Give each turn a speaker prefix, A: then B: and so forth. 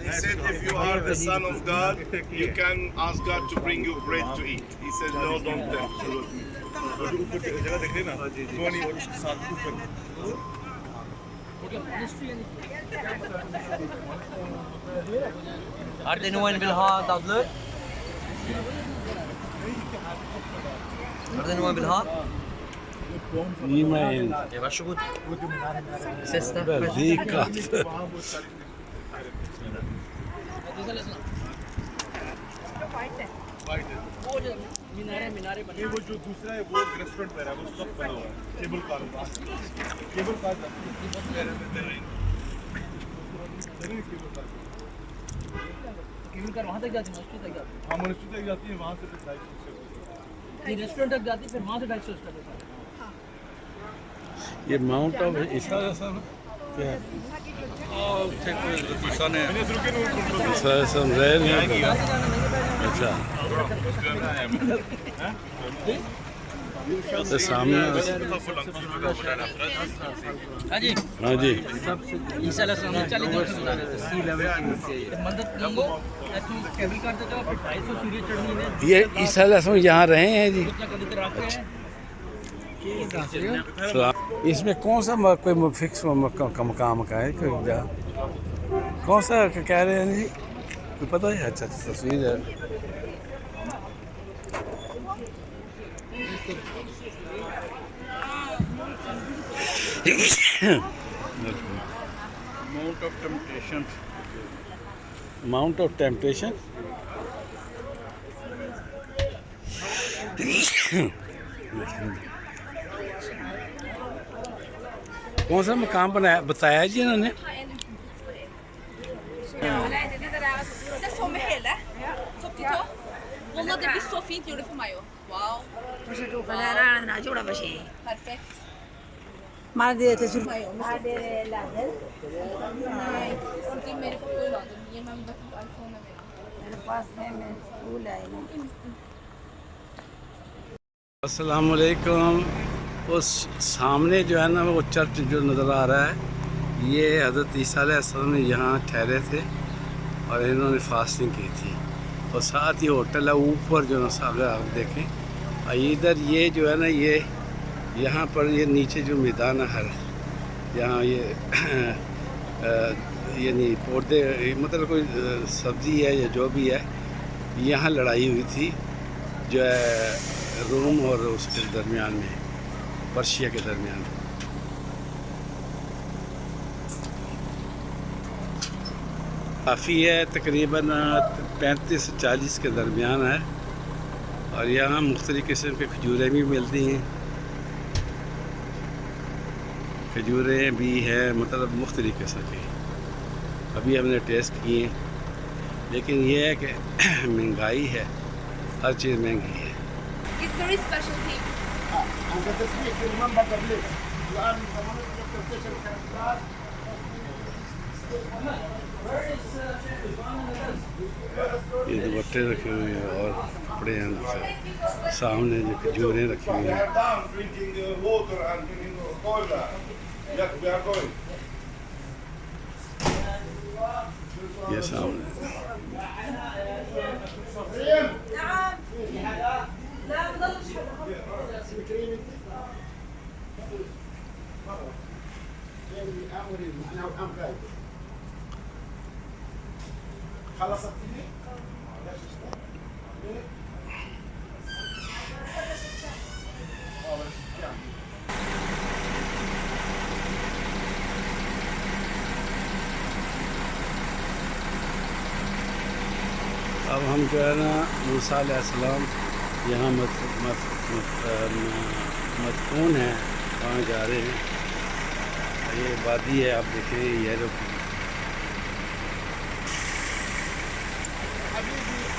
A: And he said, if you are the son of God, you can ask God to bring you bread to eat. He said, no, don't tempt me.
B: Har det noen vil ha dadler? Har det noen vil ha?
C: Gi meg en.
B: Ja, vær så god. Siste.
C: Veldig godt.
B: मीनारे बने
A: वो जो दूसरा है वो restaurant पे है वो सब बना हुआ है केबल कार केबल कार
B: वहाँ तक जाती है मस्जिद तक जाती है
A: हाँ मस्जिद तक जाती है वहाँ से फिर 250
B: रेस्टोरेंट तक जाती है फिर वहाँ से 250 स्टार्ट होता है
C: ये माउंट ऑफ ईसा सब क्या सब रह नहीं अच्छा तो सामने
B: हाँ जी
C: हाँ जी ये ईसा यहाँ रहे हैं जी इसमें कौन सा कोई फिक्स मकाम का है कोई कौन सा कह रहे हैं जी कोई पता है अच्छा तस्वीर है Mount of Temptation कौन सा मकाम बनाया बताया जी इन्होंने
D: Wallah, det blir så fint. Gjorde det for meg også. Wow. Perfekt.
E: Maar de het is er
D: Maar det er lader? Nei, ikke mer på lader. Jeg må bare på iPhone med.
E: पास में school है
C: अस्सलाम वालेकुम। उस सामने जो है ना वो चर्च जो नज़र आ रहा है ये हज़रत ईसा अलैहिस्सलाम यहाँ ठहरे थे और इन्होंने फास्टिंग की थी और साथ ही होटल है ऊपर जो ना अगर आप देखें और इधर ये जो है ना ये यहाँ पर ये नीचे जो मैदान है यहाँ ये ये नहीं पौधे मतलब कोई सब्ज़ी है या जो भी है यहाँ लड़ाई हुई थी जो है रोम और उसके दरमियान में पर्शिया के दरमियान काफ़ी है तकरीबन 35 से 40 के दरमियान है और यहाँ मुख्तलिफ़ किस्म के खजूरें भी मिलती हैं खजूरें भी हैं मतलब मुख्तलिफ़ किस्म की अभी हमने टेस्ट किए लेकिन ये है कि महंगाई है हर चीज़ महंगी है
D: It's very special thing.
C: ये दुपट्टे रखे हुए हैं और कपड़े हैं सामने जो खजूरें रखी हुई हैं ये सामने अब हम जो है ना मूसा अलैहिस्सलाम यहाँ मदफून है वहाँ जा रहे हैं ये वादी है आप देखें ये जो